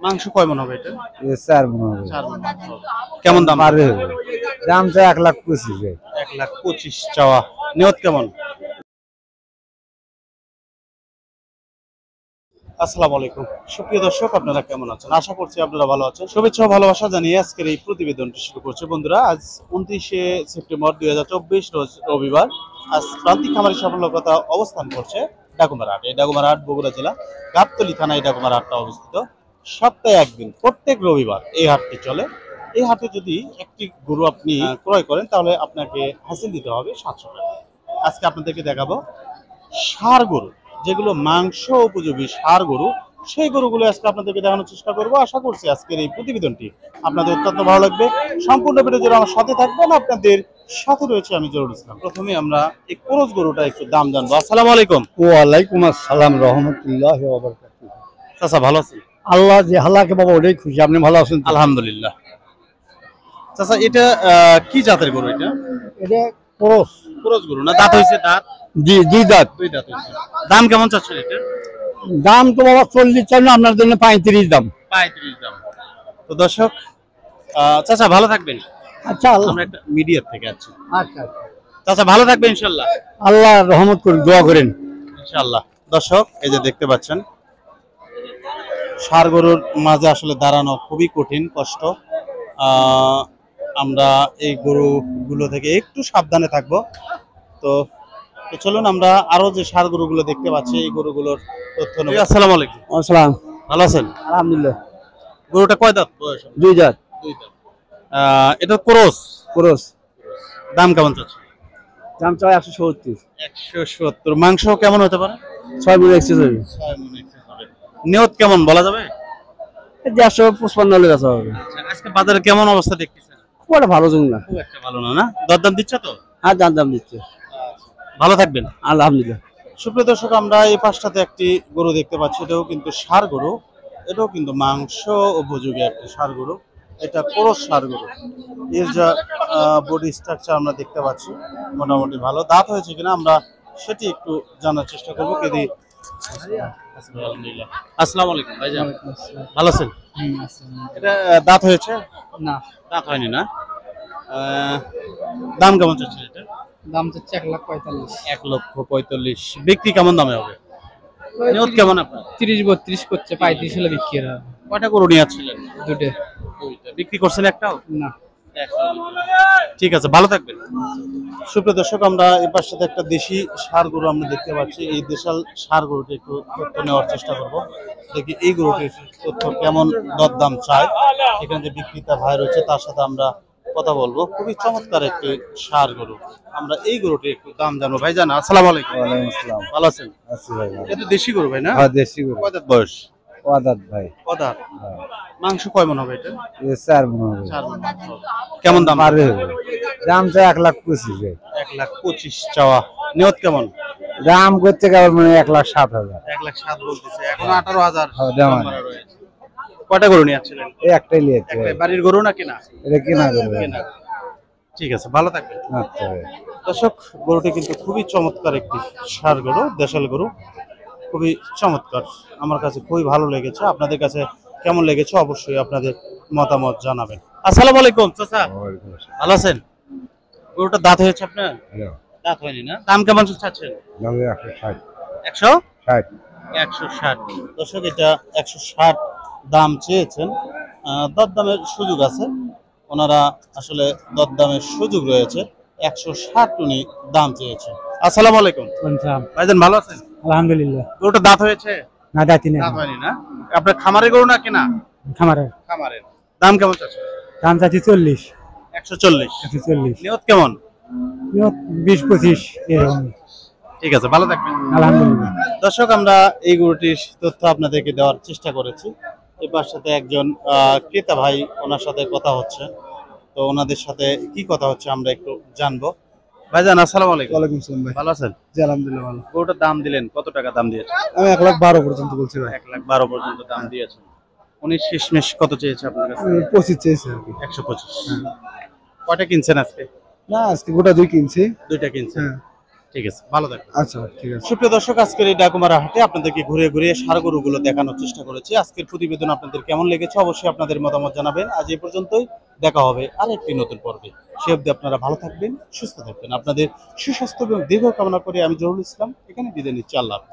মাংস কয় মন হবে এটা? 4 মণ হবে। 4 মন। কেমন দাম? দাম তো 1,25,000 ভাই। 1,25,000 চাওয়া। নিয়ত কেমন? আসসালামু আলাইকুম সুপ্রিয় দর্শক, আপনারা কেমন আছেন? আশা করছি আপনারা ভালো আছেন। শুভেচ্ছা ও ভালোবাসা জানিয়ে আজকের এই প্রতিবেদনটি শুরু করছে। বন্ধুরা, আজ 29শে সেপ্টেম্বর 2024 রোজ রবিবার। আজ প্রান্তিক খামারি সাফল্যের কথা অবস্থান করছে ডাকুমার হাট। এই ডাকুমার হাট বগুড়া জেলা গাবতলী থানায় ডাকুমার হাটটা অবস্থিত। সপ্তাহে একদিন প্রত্যেক রবিবার এই হাটটি চলে। এই হাটে যদি একটি গরু আপনি ক্রয় করেন তাহলে আপনাকে হাসিল দিতে হবে 700 টাকা। আজকে আপনাদেরকে দেখাবো ষাঁড় গরু, যেগুলো মাংস উপযোগী ষাঁড় গরু, সেই গরুগুলো আজকে আপনাদেরকে দেখানোর চেষ্টা করব। আশা করছি আজকের এই প্রতিবেদনটি আপনাদের অত্যন্ত ভালো লাগবে। সম্পূর্ণ ভিডিও জুড়ে আমার সাথে থাকবেন। আপনাদের সাথে রয়েছে আমি জহুরুল ইসলাম। প্রথমে আমরা এই ক্রস গরুটা একটু দাম জানবো। আসসালামু আলাইকুম। ওয়ালাইকুম আসসালাম রাহমাতুল্লাহি ওয়া বারাকাতুহু। চাচা ভালো আছেন? আল্লাহ যে হালাকে বাবা ওটাই খুশি। আপনি ভালো আছেন? আলহামদুলিল্লাহ। চাচা এটা কি জাতের গরু? এটা এটা ক্রস ক্রস গরু না? দাঁত হয়েছে? দাঁত দুই দাঁত। দুই দাঁত হয়েছে। দাম কেমন চাচ্ছেন এটা? দাম তো বাবা 40 চাই না, আপনার জন্য 35 দাম। 35 দাম। তো দর্শক, চাচা ভালো থাকবেন। আচ্ছা, আমরা একটা মিডিয়া থেকে আছি। আচ্ছা চাচা ভালো থাকবেন ইনশাআল্লাহ। আল্লাহ রহমত করুন, দোয়া করেন ইনশাআল্লাহ। দর্শক, এই যে দেখতে পাচ্ছেন ষাঁড় গরুর মাঝে আসলে দাঁড়ানো খুবই কঠিন, কষ্ট। আমরা এই গরুগুলো থেকে একটু সাবধানে থাকবো। তো চলুন আমরা আরো যে ষাঁড় গরুগুলো দেখতে পাচ্ছি এই গরুগুলোর তথ্য নেব। আসসালামু আলাইকুম। আসসালাম। ভালো আছেন? আলহামদুলিল্লাহ। গরুটা কয় দাঁত বয়স? দুই দাঁত। দুই দাঁত। এটা ক্রস। ক্রস। দাম কেমন চাচ্ছে? দাম চাই 170। 170। মাংস কেমন হতে পারে? 6 মণ এক্সেস হবে। 6 মণ এক্সেস হবে। নিয়ত কেমন বলা যাবে? 155 হলে কাছে হবে। আজকে বাজারে কেমন অবস্থা দেখতেছেন? খুব একটা ভালো জং না। খুব একটা ভালো না, না? দরদাম দিচ্ছে তো? হ্যাঁ, দাম দিচ্ছে। ভালো থাকবেন। আলহামদুলিল্লাহ। সুপ্রিয় দর্শক, আমরা এই পাশটাতে একটি গরু দেখতে পাচ্ছি। এটাও কিন্তু ষাঁড় গরু। এটাও কিন্তু মাংস উপযোগী একটা ষাঁড় গরু। এটা ক্রস ষাঁড় গরু। এর যা বডি স্ট্রাকচার আমরা দেখতে পাচ্ছি মোটামুটি ভালো। দাঁত হয়েছে কিনা আমরা সেটি একটু জানার চেষ্টা করবো। কেদি আলহামদুলিল্লাহ। আসসালামু আলাইকুম ভাইজান। ভালো আছেন? এটা দাঁত হয়েছে? না, দাঁত হয়নি না? দাম কেমন চাচ্ছেন এটা? দাম চাচ্ছে 1,45,000। 1,45,000। বিক্রি কেমন দামে হবে? নিয়ত কেমন আপনার? 30-32 করছে, 35 হলে বিক্রি হবে। কয়টা গরু নিয়ে আসছিলেন? দুটো। দুইটা। বিক্রি করছেন একটাও? না। ঠিক আছে, ভালো থাকবেন। সুপ্রিয় দর্শক, আমরা এই পাশে একটা দেশি ষাঁড় গরু আমরা দেখতে পাচ্ছি। এই দেশাল ষাঁড় গরুটি একটু তথ্য নেওয়ার চেষ্টা করব। দেখি এই গরুটির তথ্য কেমন দরদাম চায়। এখানে যে বিক্রেতা ভাই রয়েছে তার সাথে আমরা কথা বলবো। খুবই চমৎকার একটি ষাঁড় গরু। আমরা এই গরুটির একটু দাম জানবো। ভাই জান, আসসালামু আলাইকুম। ওয়ালাইকুম আসসালাম। ভালো আছেন? আছি ভাই। এটা তো দেশি গরু ভাই না? হ্যাঁ, দেশি গরু। কয় দাঁত বয়স? ওয়াদাত ভাই। কয় দাঁত? মাংস কয় মণ হবে এটা? 4 মণ হবে। 4 মণ। কেমন দাম? দাম চাই 1,25,000 ভাই। 1,25,000 চাওয়া। নিয়ত কেমন? দাম করতে গেল মানে 1,07,000। 1,07,000 বলতেছে। এখন 18,000 দাম রয়েছে। কয়টা গরু নিয়ে আসছিলেন? এই একটাই নিয়েছে। বাড়ির গরু না কেনা? এটা কেনা গরু। কেনা। ঠিক আছে, ভালো থাকবেন। আচ্ছা ভাই। দর্শক, গরুটি কিন্তু খুবই চমৎকার একটি ষাঁড় গরু, দেশাল গরু। খুবই চমৎকার, আমার কাছে খুবই ভালো লেগেছে। আপনাদের কাছে কেমন লেগেছে অবশ্যই আপনাদের মতামত জানাবেন। আসসালামু আলাইকুম চাচা। ভালো আছেন? গরুটা দাঁত হয়েছে আপনার? দাঁত হয়নি না? দাম কেমন চাচ্ছেন? 160। 160। দর্শক, এটা 160 দাম চেয়েছেন। দরদামের সুযোগ আছে, ওনারা আসলে দরদামের সুযোগ রয়েছে। 160 উনি দাম চেয়েছেন। আসসালামু আলাইকুম। ভাইজান ভালো আছেন? আলহামদুলিল্লাহ। গরুটা দাঁত হয়েছে? না, দাঁতি না। দাঁত হয়নি না? আপনার খামারের গরু না কেনা? খামারের। খামারের। দাম কেমন চাচ্ছেন? দাম চাচ্ছি 40। 140। 140। নিয়ত কেমন? 20-25 এরকম। ঠিক আছে, ভালো থাকবেন। আলহামদুলিল্লাহ। দর্শক, আমরা এই গরুটির তথ্য আপনাদেরকে দেওয়ার চেষ্টা করেছি। এবার সাথে একজন ক্রেতা ভাই, ওনার সাথে কথা হচ্ছে। তো ওনাদের সাথে কি কথা হচ্ছে আমরা একটু জানবো। ভাইজান আসসালামু আলাইকুম। ওয়ালাইকুম আসসালাম ভাই। ভালো আছেন? জি আলহামদুলিল্লাহ ভালো। গরুটার দাম দিলেন, কত টাকা দাম দিয়েছেন? আমি 1,12,000 পর্যন্ত বলছি ভাই। 1,12,000 পর্যন্ত দাম দিয়েছেন। উনি শেষমেশ কত চেয়েছে আপনার কাছে? 25 চেয়েছি আর কি। 125। কয়টা কিনছেন আজকে? না, আজকে গোটা 2 কিনছি। দুইটা কিনছেন। ঠিক আছে, ভালো থাকবেন। আচ্ছা ঠিক আছে। সুপ্রিয় দর্শক, আজকের এই ডাকুমারা হাটে আপনাদেরকে ঘুরে ঘুরে ষাঁড় গরুগুলো দেখানোর চেষ্টা করেছি। আজকের প্রতিবেদন আপনাদের কেমন লেগেছে অবশ্যই আপনাদের মতামত জানাবেন। আজ এই পর্যন্তই, দেখা হবে আর একটি নতুন পর্বে। সে অবধি আপনারা ভালো থাকবেন, সুস্থ থাকবেন। আপনাদের সুস্বাস্থ্য এবং দীর্ঘ কামনা করে আমি জহুরুল ইসলাম এখানে বিদায় নিচ্ছি। আল্লাহ হাফেজ।